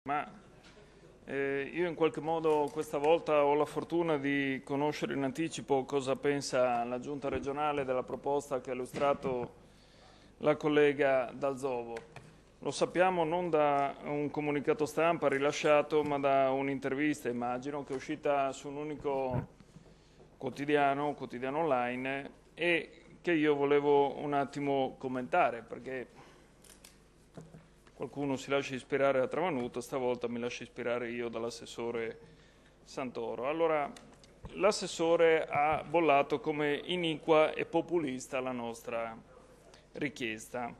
Ma io in qualche modo questa volta ho la fortuna di conoscere in anticipo cosa pensa la Giunta regionale della proposta che ha illustrato la collega Dalzovo. Lo sappiamo non da un comunicato stampa rilasciato, ma da un'intervista, immagino, che è uscita su un unico quotidiano online, e che io volevo un attimo commentare, perché qualcuno si lascia ispirare da Travanuto, stavolta mi lascio ispirare io dall'assessore Santoro. Allora, l'assessore ha bollato come iniqua e populista la nostra richiesta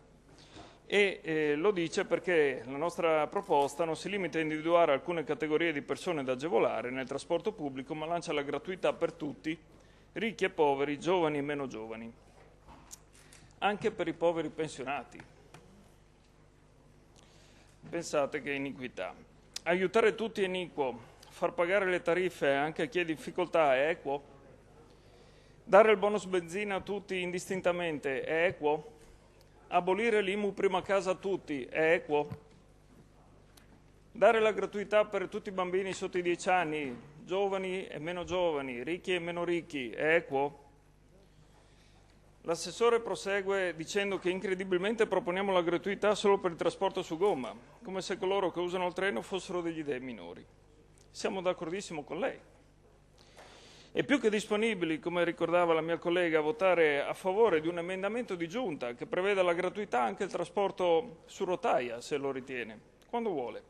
e lo dice perché la nostra proposta non si limita a individuare alcune categorie di persone da agevolare nel trasporto pubblico, ma lancia la gratuità per tutti, ricchi e poveri, giovani e meno giovani, anche per i poveri pensionati. Pensate che iniquità. Aiutare tutti è iniquo, far pagare le tariffe anche a chi è in difficoltà è equo? Dare il bonus benzina a tutti indistintamente è equo? Abolire l'IMU prima casa a tutti è equo? Dare la gratuità per tutti i bambini sotto i 10 anni, giovani e meno giovani, ricchi e meno ricchi, è equo? L'assessore prosegue dicendo che incredibilmente proponiamo la gratuità solo per il trasporto su gomma, come se coloro che usano il treno fossero degli dei minori. Siamo d'accordissimo con lei. E più che disponibili, come ricordava la mia collega, a votare a favore di un emendamento di giunta che preveda la gratuità anche il trasporto su rotaia, se lo ritiene, quando vuole.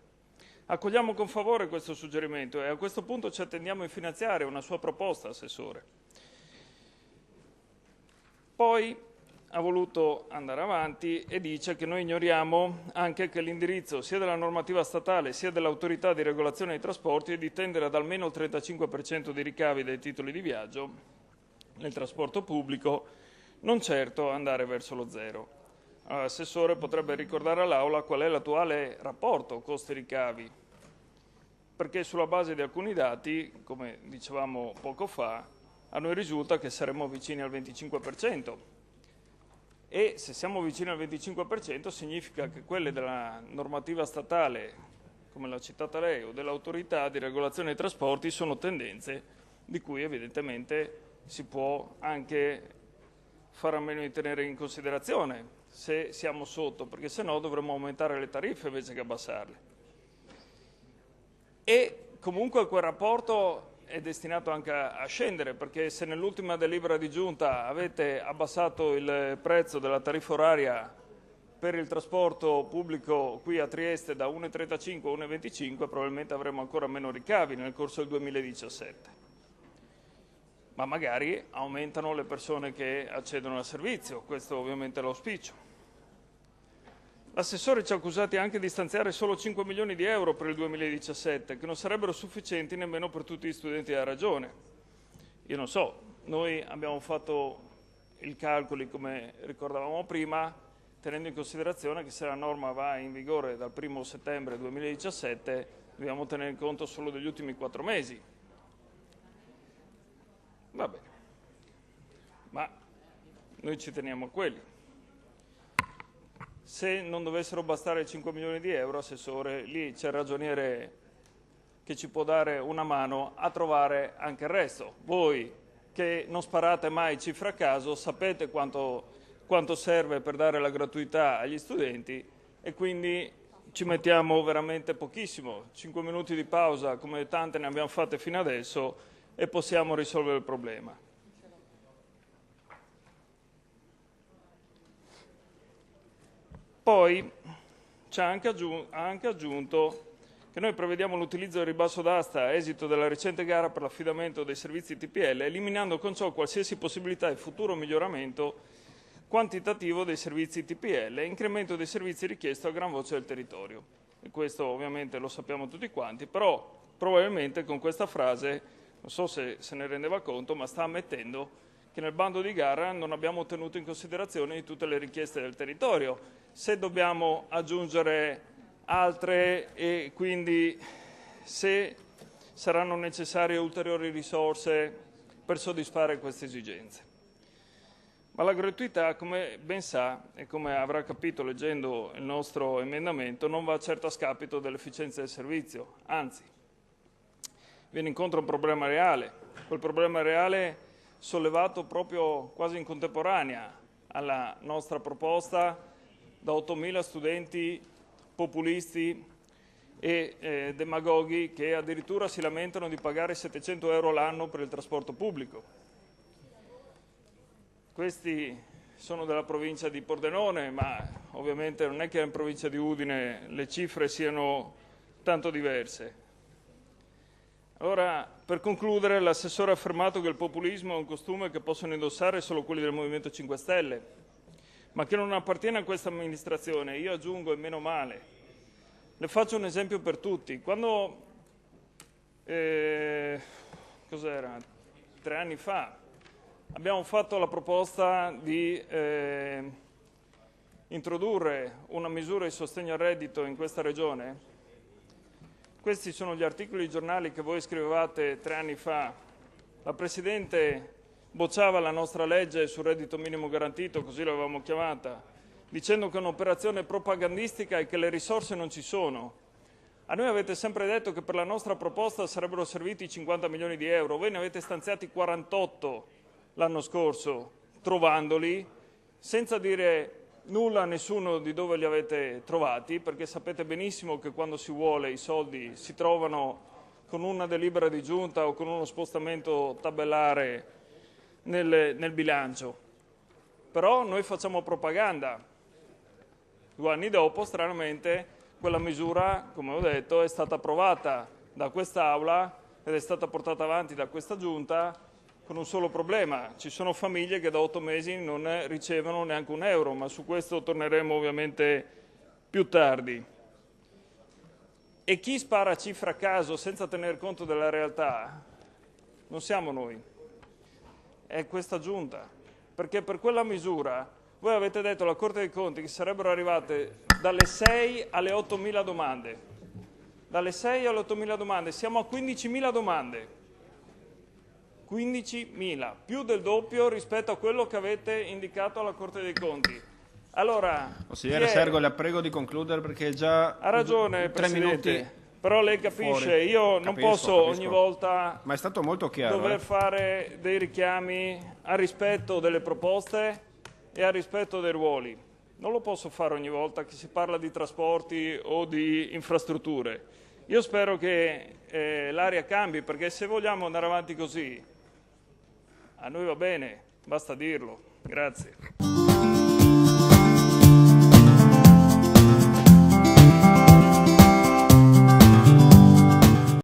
Accogliamo con favore questo suggerimento e a questo punto ci attendiamo in finanziaria una sua proposta, assessore. Poi ha voluto andare avanti e dice che noi ignoriamo anche che l'indirizzo sia della normativa statale sia dell'autorità di regolazione dei trasporti è di tendere ad almeno il 35% dei ricavi dai titoli di viaggio nel trasporto pubblico, non certo andare verso lo zero. L'assessore potrebbe ricordare all'Aula qual è l'attuale rapporto costi-ricavi, perché sulla base di alcuni dati, come dicevamo poco fa, a noi risulta che saremmo vicini al 25%. E se siamo vicini al 25% significa che quelle della normativa statale, come l'ha citata lei, o dell'autorità di regolazione dei trasporti sono tendenze di cui evidentemente si può anche fare a meno di tenere in considerazione se siamo sotto, perché se no dovremmo aumentare le tariffe invece che abbassarle. E comunque quel rapporto è destinato anche a scendere, perché se nell'ultima delibera di giunta avete abbassato il prezzo della tariffa oraria per il trasporto pubblico qui a Trieste da 1,35 a 1,25, probabilmente avremo ancora meno ricavi nel corso del 2017. Ma magari aumentano le persone che accedono al servizio, questo ovviamente è l'auspicio. L'assessore ci ha accusati anche di stanziare solo 5 milioni di euro per il 2017, che non sarebbero sufficienti nemmeno per tutti gli studenti della Regione. Io non so, noi abbiamo fatto i calcoli, come ricordavamo prima, tenendo in considerazione che se la norma va in vigore dal 1 settembre 2017, dobbiamo tenere conto solo degli ultimi 4 mesi. Va bene, ma noi ci teniamo a quelli. Se non dovessero bastare 5 milioni di euro, assessore, lì c'è il ragioniere che ci può dare una mano a trovare anche il resto. Voi che non sparate mai cifre a caso sapete quanto serve per dare la gratuità agli studenti e quindi ci mettiamo veramente pochissimo, 5 minuti di pausa come tante ne abbiamo fatte fino adesso e possiamo risolvere il problema. Poi ci ha anche aggiunto che noi prevediamo l'utilizzo del ribasso d'asta a esito della recente gara per l'affidamento dei servizi TPL, eliminando con ciò qualsiasi possibilità di futuro miglioramento quantitativo dei servizi TPL e incremento dei servizi richiesto a gran voce del territorio. E questo ovviamente lo sappiamo tutti quanti, però probabilmente con questa frase, non so se se ne rendeva conto, ma sta ammettendo che nel bando di gara non abbiamo tenuto in considerazione tutte le richieste del territorio. Se dobbiamo aggiungere altre e quindi se saranno necessarie ulteriori risorse per soddisfare queste esigenze. Ma la gratuità, come ben sa e come avrà capito leggendo il nostro emendamento, non va certo a scapito dell'efficienza del servizio, anzi, viene incontro a un problema reale, quel problema reale sollevato proprio quasi in contemporanea alla nostra proposta da 8.000 studenti populisti e demagoghi che addirittura si lamentano di pagare 700 euro l'anno per il trasporto pubblico. Questi sono della provincia di Pordenone, ma ovviamente non è che in provincia di Udine le cifre siano tanto diverse. Allora, per concludere, l'assessore ha affermato che il populismo è un costume che possono indossare solo quelli del Movimento 5 Stelle, ma che non appartiene a questa amministrazione. Io aggiungo, e meno male. Le faccio un esempio per tutti. Quando, cos'era? 3 anni fa, abbiamo fatto la proposta di introdurre una misura di sostegno al reddito in questa regione. Questi sono gli articoli di giornali che voi scrivevate 3 anni fa. La Presidente bocciava la nostra legge sul reddito minimo garantito, così l'avevamo chiamata, dicendo che è un'operazione propagandistica e che le risorse non ci sono. A noi avete sempre detto che per la nostra proposta sarebbero serviti 50 milioni di euro, voi ne avete stanziati 48 l'anno scorso, trovandoli, senza dire nulla a nessuno di dove li avete trovati, perché sapete benissimo che quando si vuole i soldi si trovano con una delibera di giunta o con uno spostamento tabellare nel bilancio. Però noi facciamo propaganda. 2 anni dopo, stranamente, quella misura, come ho detto, è stata approvata da quest'Aula ed è stata portata avanti da questa Giunta con un solo problema: ci sono famiglie che da 8 mesi non ricevono neanche un euro, ma su questo torneremo ovviamente più tardi. E chi spara cifre a caso senza tener conto della realtà non siamo noi, è questa Giunta, perché per quella misura voi avete detto alla Corte dei Conti che sarebbero arrivate dalle 6 alle 8.000 domande. Dalle 6 alle 8.000 domande, siamo a 15.000 domande. 15.000, più del doppio rispetto a quello che avete indicato alla Corte dei Conti. Allora, consigliere Sergo, la prego di concludere perché già ha ragione, 3 minuti. Presidente, però lei capisce, Fuori. io non posso ogni volta ma è stato molto chiaro, dover fare dei richiami al rispetto delle proposte e al rispetto dei ruoli. Non lo posso fare ogni volta che si parla di trasporti o di infrastrutture. Io spero che l'aria cambi, perché se vogliamo andare avanti così, a noi va bene, basta dirlo. Grazie.